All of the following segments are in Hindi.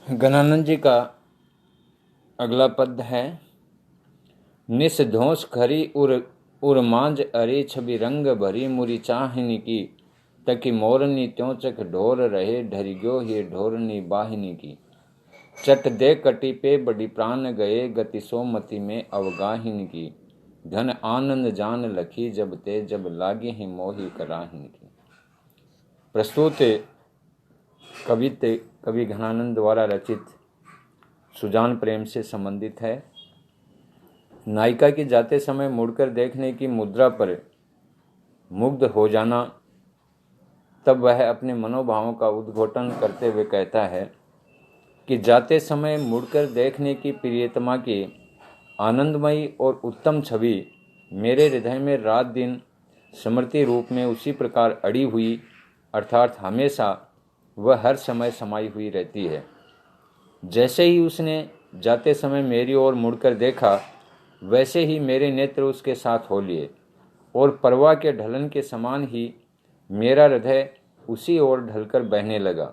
गणानंद जी का अगला पद है। निस धोस खरी उर मांझ अरे छवि रंग भरी मुरी चाहनी की, तकी मोरनी त्यों चक ढोर रहे ढरिग्यो ही ढोरनी बाहिनी की। चट दे कटी पे बड़ी प्राण गए गति सोमति में अवगाहिन की। धन आनंद जान लखी जब ते जब लागे ही मोही कराहिन की। प्रस्तुत कवि घनानंद द्वारा रचित सुजान प्रेम से संबंधित है। नायिका की जाते समय मुड़कर देखने की मुद्रा पर मुग्ध हो जाना, तब वह अपने मनोभावों का उद्घोटन करते हुए कहता है कि जाते समय मुड़कर देखने की प्रियतमा की आनंदमयी और उत्तम छवि मेरे हृदय में रात दिन स्मृति रूप में उसी प्रकार अड़ी हुई, अर्थात हमेशा वह हर समय समाई हुई रहती है। जैसे ही उसने जाते समय मेरी ओर मुड़कर देखा, वैसे ही मेरे नेत्र उसके साथ हो लिए और परवा के ढलन के समान ही मेरा हृदय उसी ओर ढलकर बहने लगा।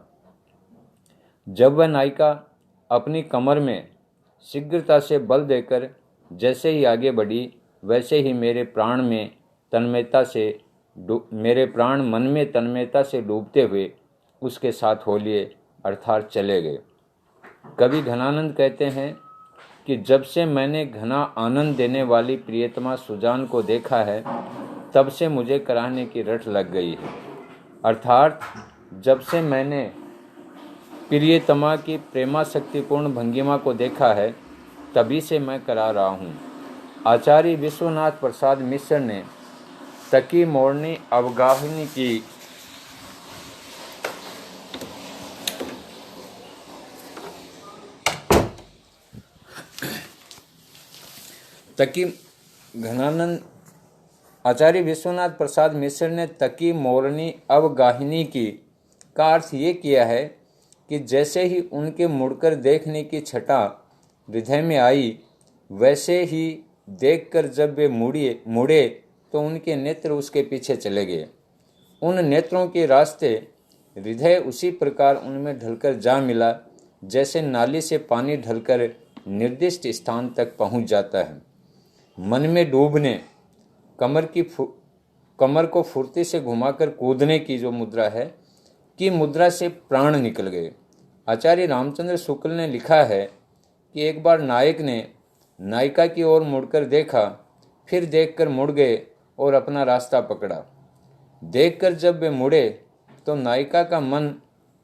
जब वह नायिका अपनी कमर में शीघ्रता से बल देकर जैसे ही आगे बढ़ी, वैसे ही मेरे प्राण मन में तन्मयता से डूबते हुए उसके साथ हो लिए, अर्थात चले गए। कवि घनानंद कहते हैं कि जब से मैंने घना आनंद देने वाली प्रियतमा सुजान को देखा है, तब से मुझे कराहने की रट लग गई है। अर्थात जब से मैंने प्रियतमा की प्रेमाशक्तिपूर्ण भंगिमा को देखा है, तभी से मैं करा रहा हूँ। आचार्य विश्वनाथ प्रसाद मिश्र ने तकी मोरनी अवगाहिनी की आचार्य विश्वनाथ प्रसाद मिश्र ने तकी मोरनी अवगाहिनी की का अर्थ ये किया है कि जैसे ही उनके मुड़कर देखने की छटा हृदय में आई, वैसे ही देखकर जब वे मुड़े तो उनके नेत्र उसके पीछे चले गए। उन नेत्रों के रास्ते हृदय उसी प्रकार उनमें ढलकर जा मिला, जैसे नाली से पानी ढलकर निर्दिष्ट स्थान तक पहुंच जाता है। मन में डूबने, कमर को फुर्ती से घुमाकर कूदने की जो मुद्रा है, की मुद्रा से प्राण निकल गए। आचार्य रामचंद्र शुक्ल ने लिखा है कि एक बार नायक ने नायिका की ओर मुड़कर देखा, फिर देखकर मुड़ गए और अपना रास्ता पकड़ा। देखकर जब वे मुड़े तो नायिका का मन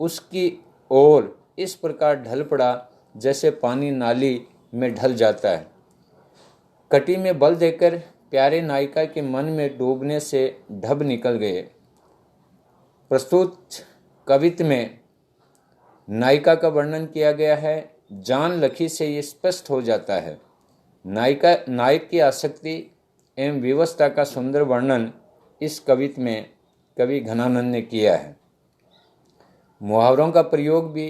उसकी ओर इस प्रकार ढल पड़ा जैसे पानी नाली में ढल जाता है। कटी में बल देकर प्यारे नायिका के मन में डूबने से ढब निकल गए। प्रस्तुत कवित्व में नायिका का वर्णन किया गया है। जान लखी से ये स्पष्ट हो जाता है। नायक की आसक्ति एवं विवशता का सुंदर वर्णन इस कवित्व में कवि घनानंद ने किया है। मुहावरों का प्रयोग भी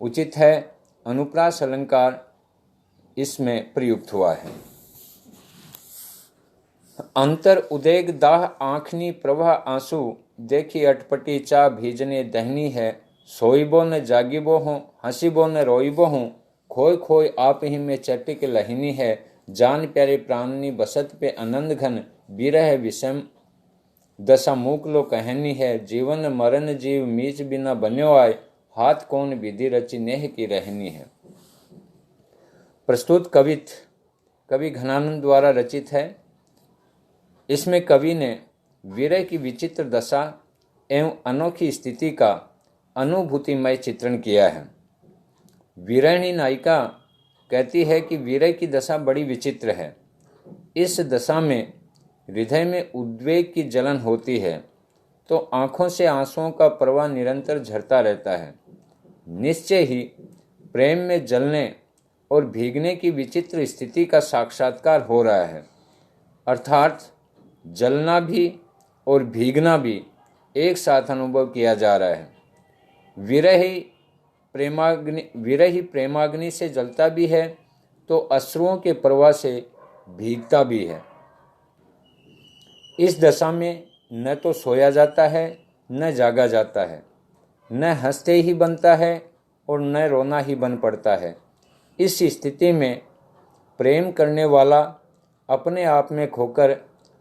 उचित है। अनुप्रास अलंकार इसमें प्रयुक्त हुआ है। अंतर उदेग दाह आँखनी प्रवाह आंसू, देखी अटपटी चा भीजने दहनी है। सोईबो न जागिबो हूँ, हंसीबो न रोईबो हूँ, खोय खोय आप ही में चटिक लहिनी है। जान प्यारे प्राणनी बसत पे आनंद घन, बिरह विषम दशा मूकलो कहनी है। जीवन मरण जीव मीच बिना बन्यो आए, हाथ कौन विधि रचि नेह की रहनी है। प्रस्तुत कवि घनानंद द्वारा रचित है। इसमें कवि ने विरह की विचित्र दशा एवं अनोखी स्थिति का अनुभूतिमय चित्रण किया है। विरहिणी नायिका कहती है कि विरह की दशा बड़ी विचित्र है। इस दशा में हृदय में उद्वेग की जलन होती है तो आंखों से आंसुओं का प्रवाह निरंतर झरता रहता है। निश्चय ही प्रेम में जलने और भीगने की विचित्र स्थिति का साक्षात्कार हो रहा है। अर्थात जलना भी और भीगना भी एक साथ अनुभव किया जा रहा है। विरह ही प्रेमाग्नि से जलता भी है तो अश्रुओं के प्रवाह से भीगता भी है। इस दशा में न तो सोया जाता है न जागा जाता है, न हंसते ही बनता है और न रोना ही बन पड़ता है। इस स्थिति में प्रेम करने वाला अपने आप में खोकर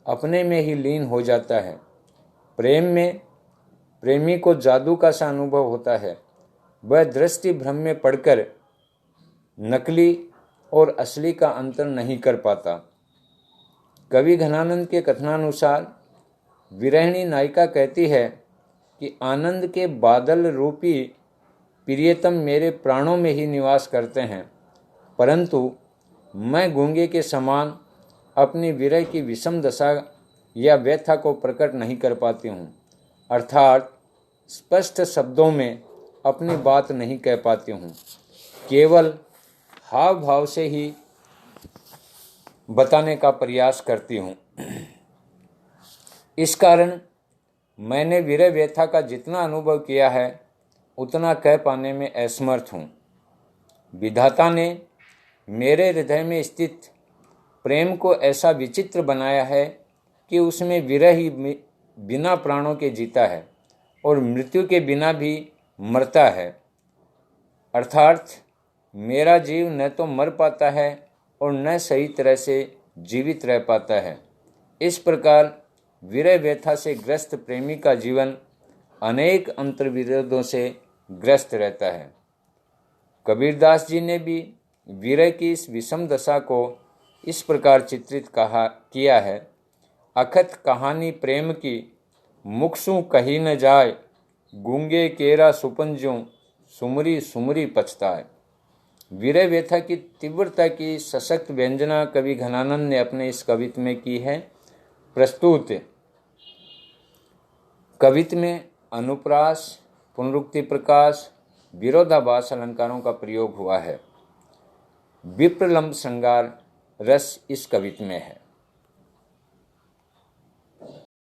अपने में ही लीन हो जाता है। प्रेम में प्रेमी को जादू का सा अनुभव होता है। वह दृष्टि भ्रम में पड़कर नकली और असली का अंतर नहीं कर पाता। कवि घनानंद के कथनानुसार विरहिणी नायिका कहती है कि आनंद के बादल रूपी प्रियतम मेरे प्राणों में ही निवास करते हैं, परंतु मैं गूंगे के समान अपनी विरह की विषम दशा या व्यथा को प्रकट नहीं कर पाती हूँ, अर्थात स्पष्ट शब्दों में अपनी बात नहीं कह पाती हूँ, केवल हाव भाव से ही बताने का प्रयास करती हूँ। इस कारण मैंने विरह व्यथा का जितना अनुभव किया है उतना कह पाने में असमर्थ हूँ। विधाता ने मेरे हृदय में स्थित प्रेम को ऐसा विचित्र बनाया है कि उसमें विरह ही बिना प्राणों के जीता है और मृत्यु के बिना भी मरता है, अर्थात मेरा जीव न तो मर पाता है और न सही तरह से जीवित रह पाता है। इस प्रकार विरह व्यथा से ग्रस्त प्रेमी का जीवन अनेक अंतर्विरोधों से ग्रस्त रहता है। कबीरदास जी ने भी विरह की इस विषम दशा को इस प्रकार चित्रित किया है। अखत कहानी प्रेम की मुखसू कही न जाए, गूंगे केरा सुपंजों सुमरी सुमरी पछताए। विरह व्यथा की तीव्रता की सशक्त व्यंजना कवि घनानंद ने अपने इस कवित्व में की है प्रस्तुत। कवित्व में अनुप्रास, पुनरुक्ति प्रकाश, विरोधाभास अलंकारों का प्रयोग हुआ है। विप्रलंब श्रृंगार रस इस कवित्व में है।